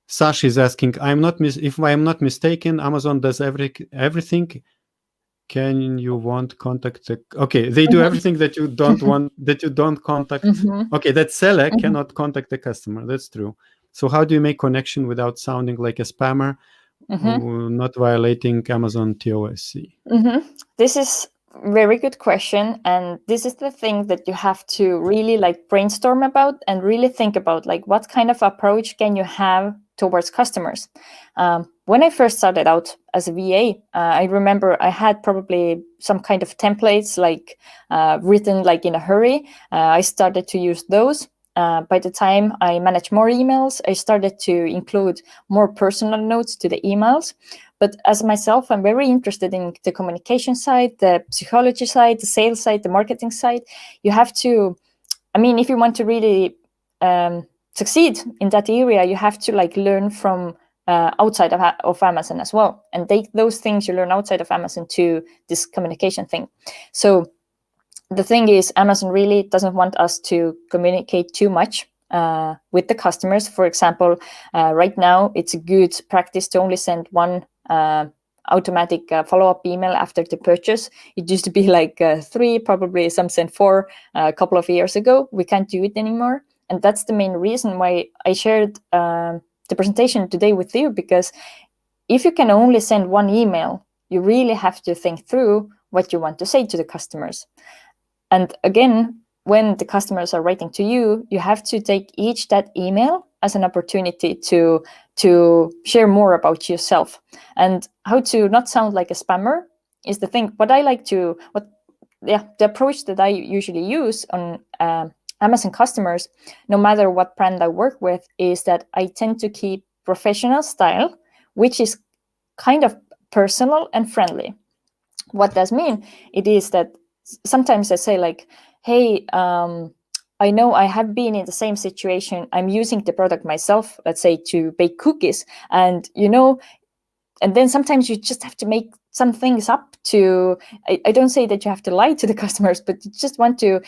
Sash is asking, if I am not mistaken, Amazon does everything. Can you want contact? Okay, they do everything that you don't want, that you don't contact. Okay, that seller cannot contact the customer. That's true. So how do you make connection without sounding like a spammer? not violating Amazon TOSC? This is very good question, and this is the thing that you have to really like brainstorm about and really think about, like what kind of approach can you have towards customers. When I first started out as a VA, I remember I had probably some kind of templates like written like in a hurry. I started to use those. By the time I managed more emails, I started to include more personal notes to the emails. But as myself, I'm very interested in the communication side, the psychology side, the sales side, the marketing side. You have to, I mean, if you want to really succeed in that area, you have to like learn from outside of Amazon as well, and take those things you learn outside of Amazon to this communication thing. So the thing is, Amazon really doesn't want us to communicate too much with the customers. For example, right now, it's a good practice to only send one automatic follow-up email after the purchase. It used to be like 3, probably some sent 4 a couple of years ago. We can't do it anymore. And that's the main reason why I shared the presentation today with you, because if you can only send one email, you really have to think through what you want to say to the customers. And again, when the customers are writing to you, you have to take each that email as an opportunity to share more about yourself. And how to not sound like a spammer is the thing. The approach that I usually use on Amazon customers, no matter what brand I work with, is that I tend to keep professional style, which is kind of personal and friendly. What does mean? It is that sometimes I say like, hey, I know I have been in the same situation. I'm using the product myself, let's say to bake cookies. And, and then sometimes you just have to make some things up to, I don't say that you have to lie to the customers, but you just want to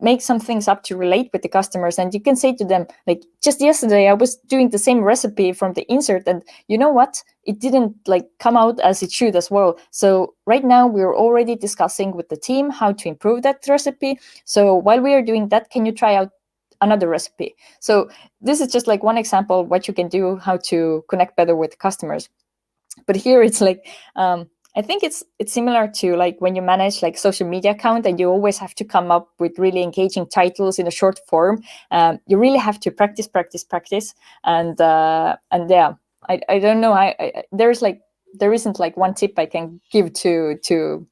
make some things up to relate with the customers. And you can say to them, like, just yesterday I was doing the same recipe from the insert, and you know what? It didn't like come out as it should as well. So right now we're already discussing with the team how to improve that recipe. So while we are doing that, can you try out another recipe? So this is just like one example of what you can do, how to connect better with customers. But here it's like, I think it's similar to like when you manage like social media account and you always have to come up with really engaging titles in a short form. You really have to practice, and yeah, I don't know. There isn't like one tip I can give to do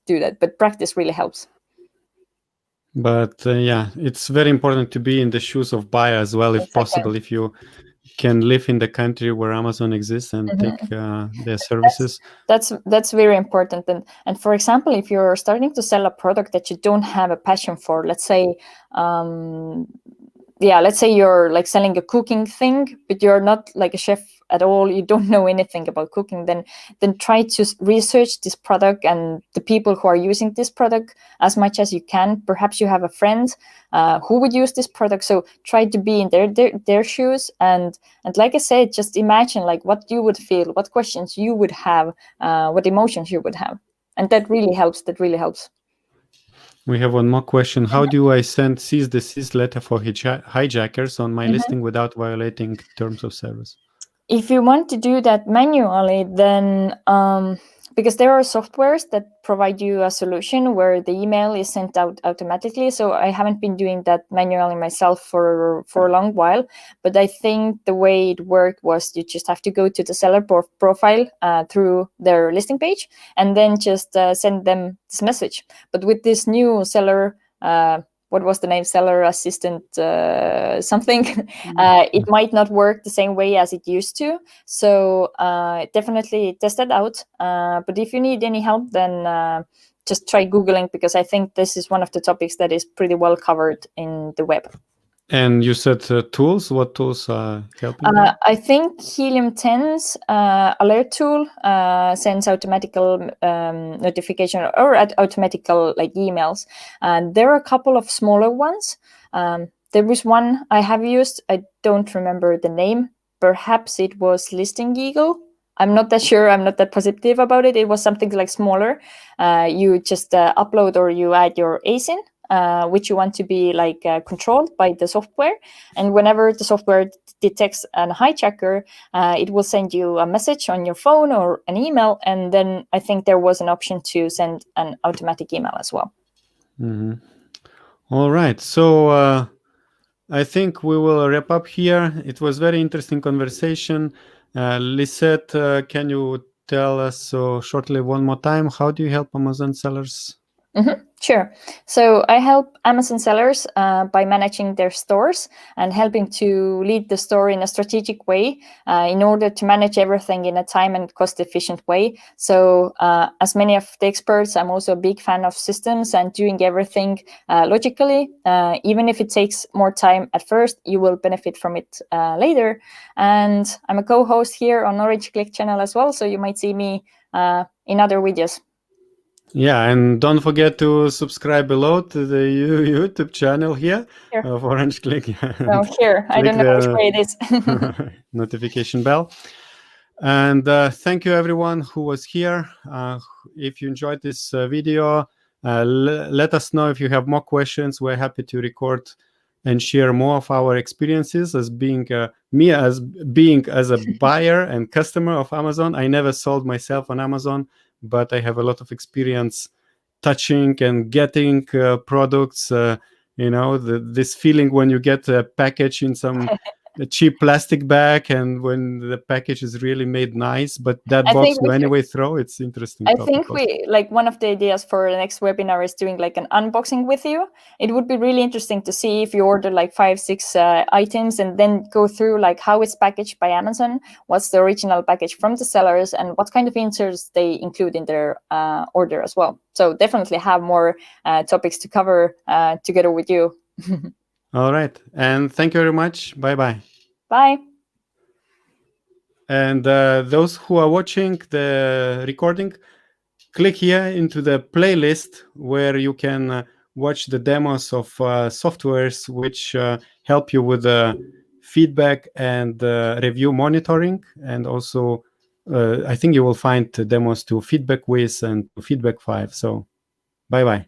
that, but practice really helps. But it's very important to be in the shoes of buyer as well, if possible. If you can live in the country where Amazon exists and take their services. That's very important. And for example, if you're starting to sell a product that you don't have a passion for, let's say you're like selling a cooking thing, but you're not like a chef at all, you don't know anything about cooking, then try to research this product and the people who are using this product as much as you can. Perhaps you have a friend who would use this product, so try to be in their shoes, and like I said, just imagine like what you would feel, what questions you would have, what emotions you would have, and that really helps. We have one more question. How do I send cease desist letter for hijackers on my listing without violating terms of service? If you want to do that manually, then because there are softwares that provide you a solution where the email is sent out automatically. So I haven't been doing that manually myself for a long while. But I think the way it worked was you just have to go to the seller profile through their listing page and then just send them this message. But with this new seller, what was the name? Seller assistant something. It might not work the same way as it used to. So definitely test that out. But if you need any help, then just try Googling, because I think this is one of the topics that is pretty well covered in the web. And you said tools. What tools are helping? I think Helium 10's alert tool sends automatical notification or automatical like emails. There are a couple of smaller ones. There was one I have used. I don't remember the name. Perhaps it was Listing Eagle. I'm not that sure. I'm not that positive about it. It was something like smaller. You just upload or you add your ASIN. which you want to be like controlled by the software. And whenever the software detects a hijacker, it will send you a message on your phone or an email. And then I think there was an option to send an automatic email as well. All right. So I think we will wrap up here. It was very interesting conversation. Lisett, can you tell us so shortly one more time, how do you help Amazon sellers? Sure. So I help Amazon sellers by managing their stores and helping to lead the store in a strategic way in order to manage everything in a time and cost efficient way. So as many of the experts, I'm also a big fan of systems and doing everything logically. Even if it takes more time at first, you will benefit from it later. And I'm a co-host here on Orange Klik channel as well. So you might see me in other videos. Yeah, and don't forget to subscribe below to the YouTube channel here of Orange Klik. No, here. I don't know which way it is. Notification bell. And thank you everyone who was here. If you enjoyed this video, let us know if you have more questions. We're happy to record and share more of our experiences as being as a buyer and customer of Amazon. I never sold myself on Amazon, but I have a lot of experience touching and getting products. This feeling when you get a package in some cheap plastic bag, and when the package is really made nice, but that box you anyway throw. It's interesting. I think we one of the ideas for the next webinar is doing like an unboxing with you. It would be really interesting to see if you order like 5-6 items and then go through like how it's packaged by Amazon, what's the original package from the sellers, and what kind of inserts they include in their order as well. So definitely have more topics to cover together with you. All right. And thank you very much. Bye-bye. Bye. And those who are watching the recording, click here into the playlist where you can watch the demos of softwares which help you with feedback and review monitoring. And also, I think you will find demos to Feedback Wiz and to Feedback 5. So, bye-bye.